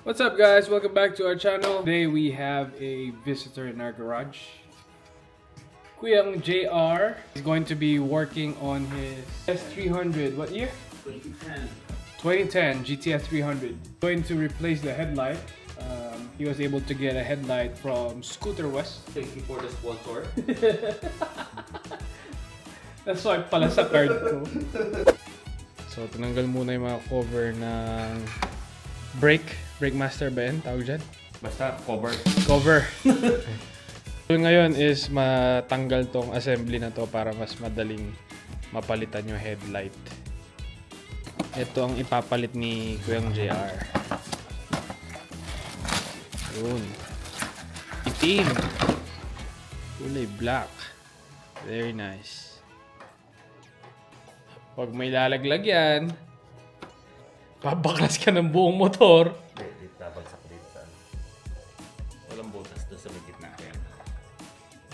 What's up guys? Welcome back to our channel. Today we have a visitor in our garage. KUYANG JR is going to be working on his S300. What year? 2010. 2010 GTS 300. Going to replace the headlight. He was able to get a headlight from Scooter West. Thank you for the sponsor. That's why pala sa card ko. So tinanggal muna yung mga cover ng brake master ba yun? Tawag dyan? Basta cover. So ngayon is matanggal tong assembly na to para mas madaling mapalitan yung headlight. Ito ang ipapalit ni KUYANG JR. Yun. Itim. Kulay black. Very nice. Pag may lalaglag yan, babaklas ka ng buong motor. Babagsak dito sa ano. Walang butas doon sa may gitna.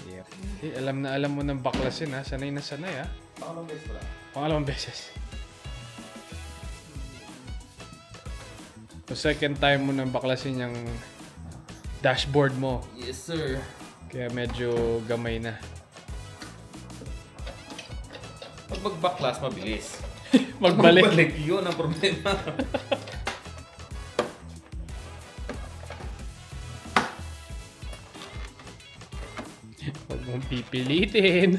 Yep. Alam na alam mo ng baklasin ha. Sanay na sanay ha. Pangalawang beses pala. Pangalawang beses. So second time mo nang baklasin yung dashboard mo. Yes sir. Kaya medyo gamay na. Pag magbaklas, mabilis. Magbalik. Magbalik, yun ang problema. Huwag mong pipilitin.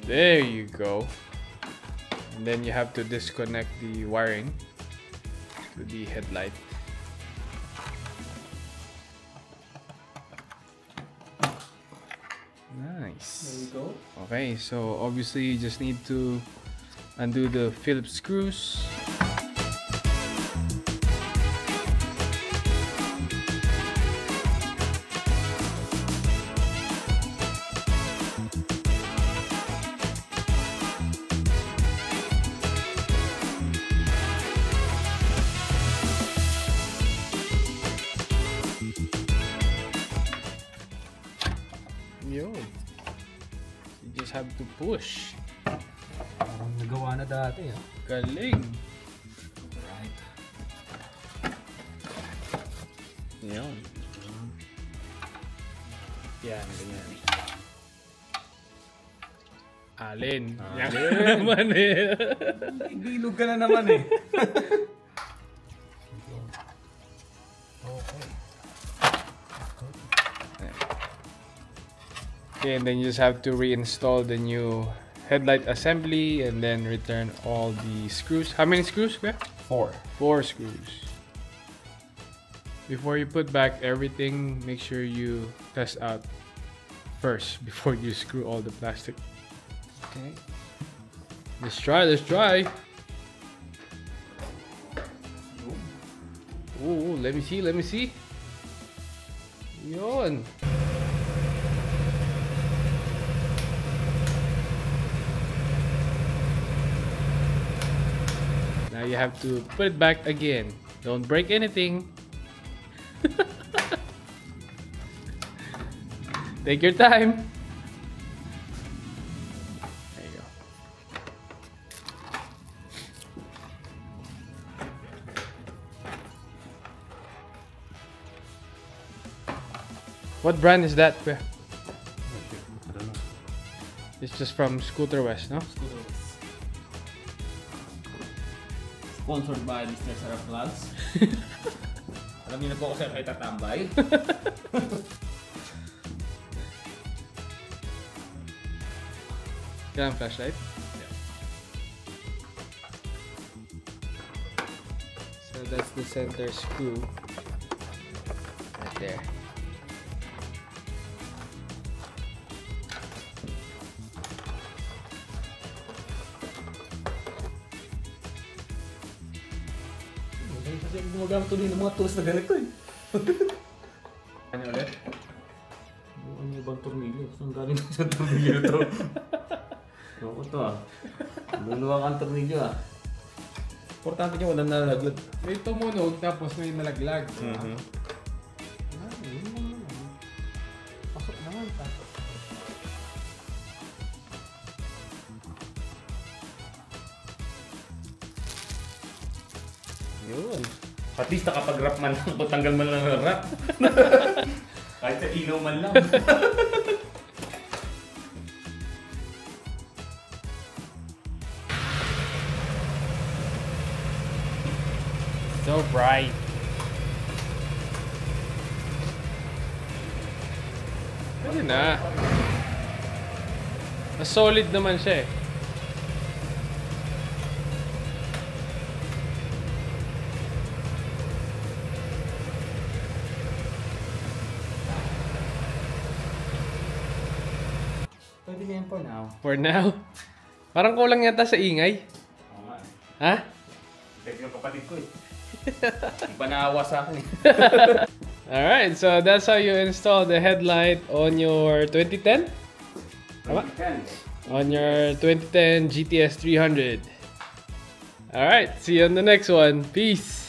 There you go. And then you have to disconnect the wiring to the headlight. Nice. There you go. Okay, so obviously you just need to undo the Phillips screws. Yun. You just have to push. Parang nagawa na dati ah. Galing. Right. Yun. Yan, ganyan. Alin. Yan naman eh. Bilog ka na naman eh. Okay, and then you just have to reinstall the new headlight assembly and then return all the screws. How many screws? 4. 4 screws. Before you put back everything, make sure you test out first before you screw all the plastic. Okay. Let's try. Ooh, let me see. Yon. Now you have to put it back again. Don't break anything. Take your time. There you go. What brand is that? I don't know. It's just from Scooter West, no? Scooter West. Sponsored by Mr. Sarah Vlogs. Alam niyo na po ako sa'yo kayo tatambay. Kailangan flashlight? Yeah. So that's the center screw. Right there. Kasi gumagamit tuloy ng mga tools na ganito eh. Ano ulit? Ano yung ibang tornilyo? Saan galing sa tornilyo to? Ano to ah? Luluwag ang tornilyo ah. Importante nyo walang nalaglag. May tumunog tapos may nalaglag. Pasok naman ta. Yun. At least nakapag-wrap man lang. Tanggal man lang ng wrap. Kahit sa ilaw man lang. So bright. Pwede na. Mas solid naman siya eh. Pwede na yan for now. For now. Parang kulang yata sa ingay. Oo nga. Ha? Tek yung kapatid ko eh. Di pa naawa sa akin eh. Alright, so that's how you install the headlight on your 2010? Tama? On your 2010 GTS 300. Alright, see you on the next one. Peace!